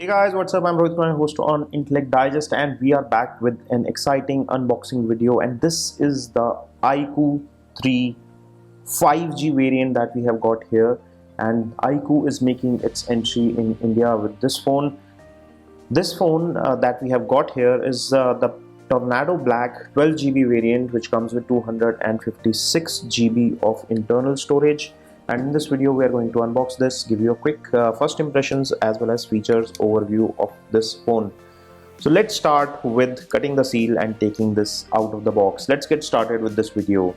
Hey guys, what's up? I'm Rohit Khurana, host on Intellect Digest, and we are back with an exciting unboxing video. And this is the iQOO 3 5G variant that we have got here. And iQOO is making its entry in India with this phone. This phone that we have got here is the Tornado Black 12GB variant, which comes with 256GB of internal storage. And in this video we are going to unbox this, give you a quick first impressions as well as features overview of this phone. So let's start with cutting the seal and taking this out of the box. Let's get started with this video.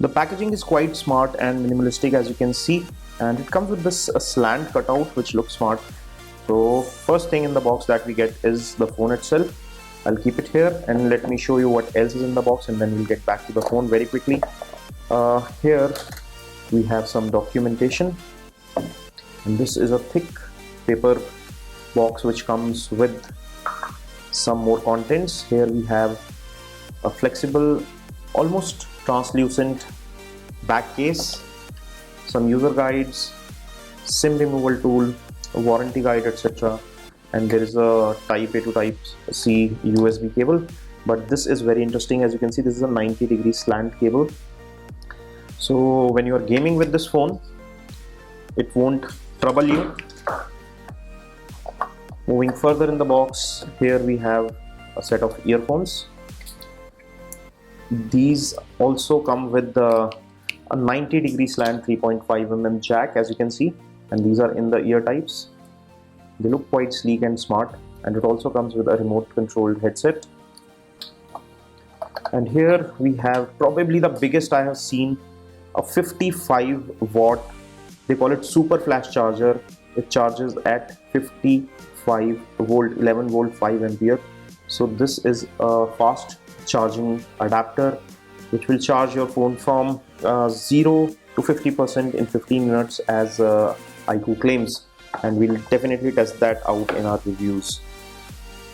The packaging is quite smart and minimalistic, as you can see, and it comes with this slant cutout which looks smart. So first thing in the box that we get is the phone itself. I'll keep it here and let me show you what else is in the box, and then we'll get back to the phone very quickly. Here we have some documentation, and this is a thick paper box which comes with some more contents. Here we have a flexible, almost translucent back case, some user guides, SIM removal tool, a warranty guide, etc. And there is a type A to type C USB cable. But this is very interesting. As you can see, this is a 90-degree slant cable. So when you are gaming with this phone, it won't trouble you. Moving further in the box, here we have a set of earphones. These also come with a 90-degree slant 3.5mm jack, as you can see, and these are in the ear types. They look quite sleek and smart, and it also comes with a remote controlled headset. And here we have probably the biggest I have seen, a 55-watt, they call it super flash charger. It charges at 55 volt, 11 volt, 5 ampere. So this is a fast charging adapter which will charge your phone from 0 to 50% in 15 minutes, as iQOO claims, and we'll definitely test that out in our reviews.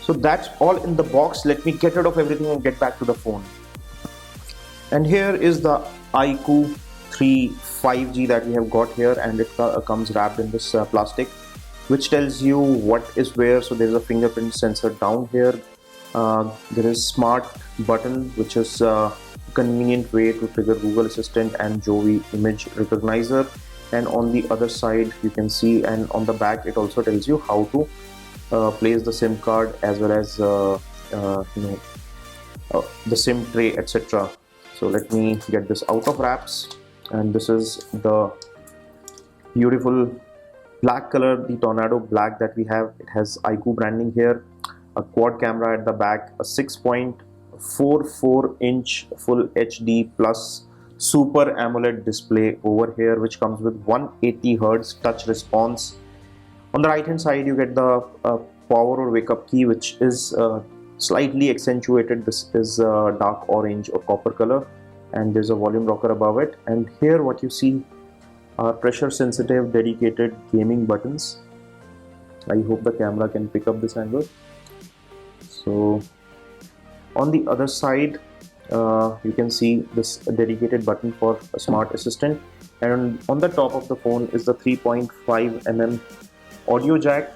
So that's all in the box. Let me get rid of everything and get back to the phone. And here is the iQOO 3 5G that we have got here, and it comes wrapped in this plastic which tells you what is where. So there is a fingerprint sensor down here. There is smart button, which is a convenient way to trigger Google Assistant and Jovi image recognizer. And on the other side you can see, and on the back it also tells you how to place the SIM card, as well as the SIM tray, etc. So let me get this out of wraps, and this is the beautiful black color, the Tornado Black that we have. It has iQOO branding here, a quad camera at the back, a 6.44-inch full HD plus super AMOLED display over here, which comes with 180 Hz touch response. On the right hand side you get the power or wake up key, which is slightly accentuated. This is dark orange or copper color, and there's a volume rocker above it. And here what you see are pressure sensitive dedicated gaming buttons. I hope the camera can pick up this angle. So on the other side you can see this dedicated button for a smart assistant, and on the top of the phone is the 3.5mm audio jack,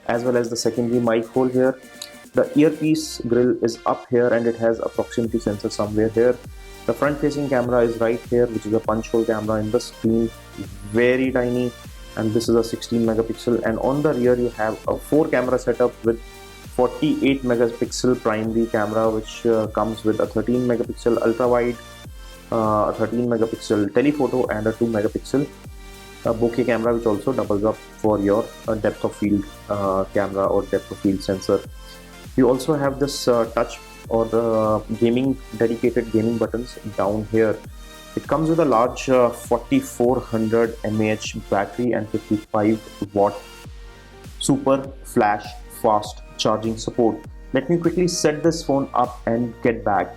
as well as the secondary mic hole here. The earpiece grill is up here, and it has a proximity sensor somewhere here. The front facing camera is right here, which is a punch hole camera in the screen, very tiny, and this is a 16 megapixel. And on the rear you have a 4 camera setup with 48 megapixel primary camera, which comes with a 13 megapixel ultra wide, a 13 megapixel telephoto, and a 2 megapixel bokeh camera, which also doubles up for your depth of field camera or depth of field sensor. You also have this touch or the dedicated gaming buttons down here. It comes with a large 4400 mAh battery and 55 watt super flash fast charging support. Let me quickly set this phone up and get back.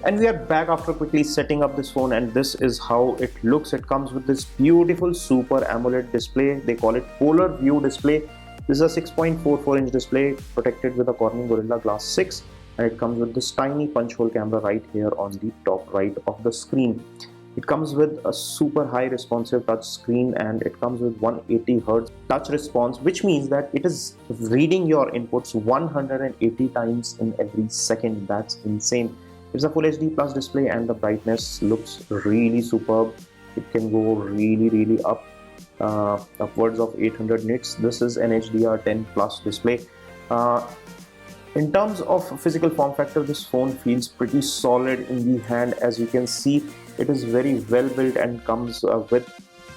And we are back after quickly setting up this phone, and this is how it looks. It comes with this beautiful super AMOLED display. They call it polar view display. This is a 6.44-inch display protected with a Corning Gorilla Glass 6, and it comes with this tiny punch hole camera right here on the top right of the screen. It comes with a super high responsive touch screen, and it comes with 180 Hz touch response, which means that it is reading your inputs 180 times in every second. That's insane. It's a Full HD Plus display, and the brightness looks really superb. It can go really up, upwards of 800 nits. This is an HDR10 Plus display. In terms of physical form factor, this phone feels pretty solid in the hand. As you can see, it is very well built and comes with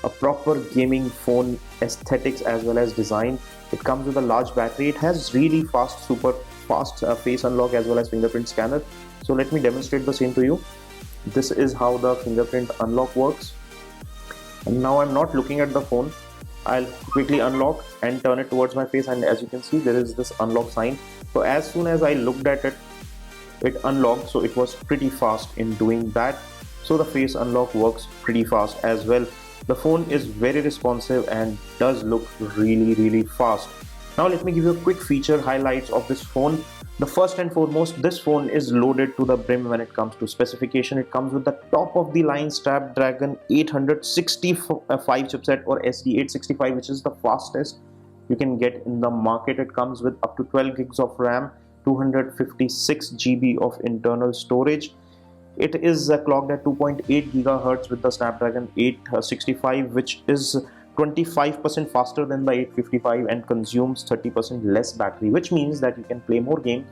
a proper gaming phone aesthetics as well as design. It comes with a large battery. It has really super fast face unlock as well as fingerprint scanner. So let me demonstrate the same to you. This is how the fingerprint unlock works. And now I'm not looking at the phone. I'll quickly unlock and turn it towards my face, and as you can see, there is this unlock sign. So as soon as I looked at it, it unlocked. So it was pretty fast in doing that. So the face unlock works pretty fast as well. The phone is very responsive and does look really fast. Now let me give you a quick feature highlights of this phone. The first and foremost, this phone is loaded to the brim when it comes to specification. It comes with the top of the line Snapdragon 865 chipset, or SD865, which is the fastest you can get in the market. It comes with up to 12 gigs of RAM, 256 GB of internal storage. It is clocked at 2.8 GHz with the Snapdragon 865, which is 25% faster than the 855 and consumes 30% less battery, which means that you can play more games,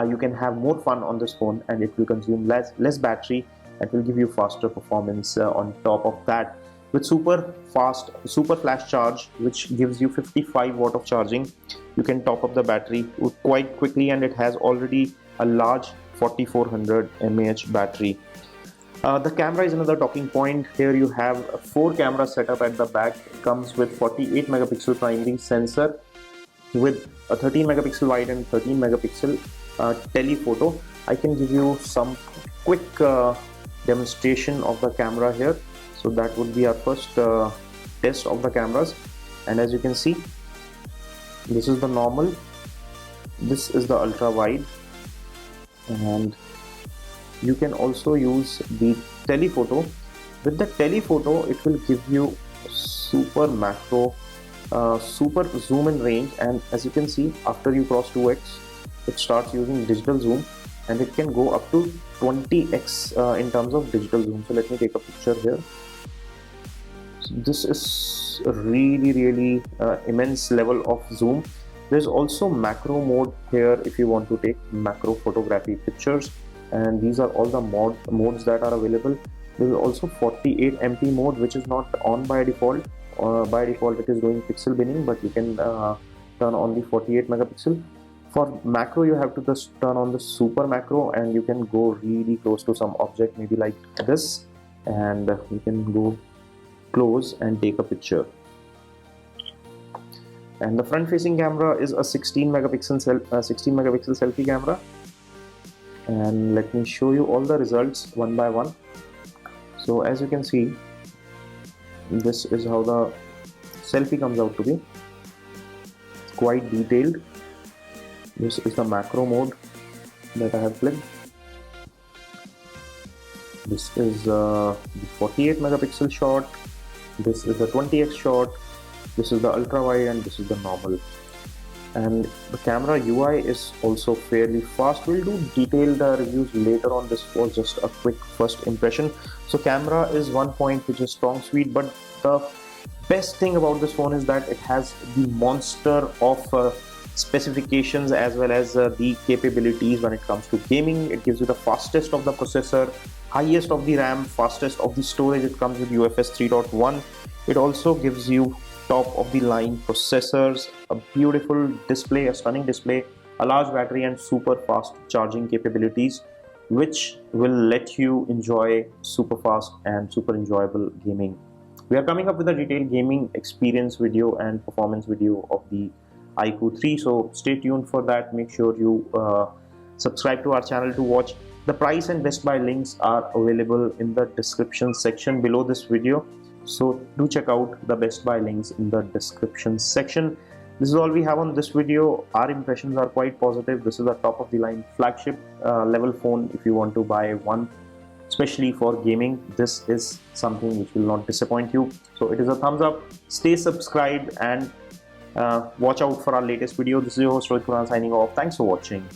you can have more fun on this phone, and it will consume less battery and will give you faster performance on top of that. With super flash charge, which gives you 55 watt of charging, you can top up the battery quite quickly, and it has already a large 4400 mAh battery. The camera is another talking point. Here you have 4 cameras set up at the back. It comes with 48 megapixel primary sensor with a 13 megapixel wide and 13 megapixel telephoto. I can give you some quick demonstration of the camera here. So that would be our first test of the cameras. And as you can see, this is the normal, this is the ultra wide, and you can also use the telephoto. With the telephoto, it will give you super macro, super zoom in range, and as you can see, after you cross 2x, it starts using digital zoom, and it can go up to 20x in terms of digital zoom. So let me take a picture here. So this is a really immense level of zoom. There's also macro mode here if you want to take macro photography pictures, and these are all the modes that are available. There is also 48 MP mode, which is not on by default. By default it is doing pixel binning, but you can turn on the 48 megapixel. For macro, you have to just turn on the super macro, and you can go really close to some object, maybe like this, and you can go close and take a picture. And the front facing camera is a 16 megapixel selfie camera. And let me show you all the results one by one. So as you can see, this is how the selfie comes out to be. It's quite detailed. This is the macro mode that I have clicked. This is the 48 megapixel shot. This is the 20x shot. This is the ultra wide, and this is the normal. And the camera UI is also fairly fast. We'll do detailed reviews later on. This was just a quick first impression. So camera is one point which is strong, sweet, but the best thing about this phone is that it has the monster of specifications as well as the capabilities when it comes to gaming. It gives you the fastest of the processor, highest of the RAM, fastest of the storage. It comes with UFS 3.1. It also gives you top of the line processors, a beautiful display, a stunning display, a large battery, and super fast charging capabilities, which will let you enjoy super fast and super enjoyable gaming. We are coming up with a detailed gaming experience video and performance video of the iQOO 3, so stay tuned for that. Make sure you subscribe to our channel to watch. The price and Best Buy links are available in the description section below this video. So do check out the Best Buy links in the description section. This is all we have on this video. Our impressions are quite positive. This is a top of the line flagship level phone. If you want to buy one, especially for gaming, this is something which will not disappoint you. So it is a thumbs up. Stay subscribed and watch out for our latest video. This is your host Rohit Khurana signing off. Thanks for watching.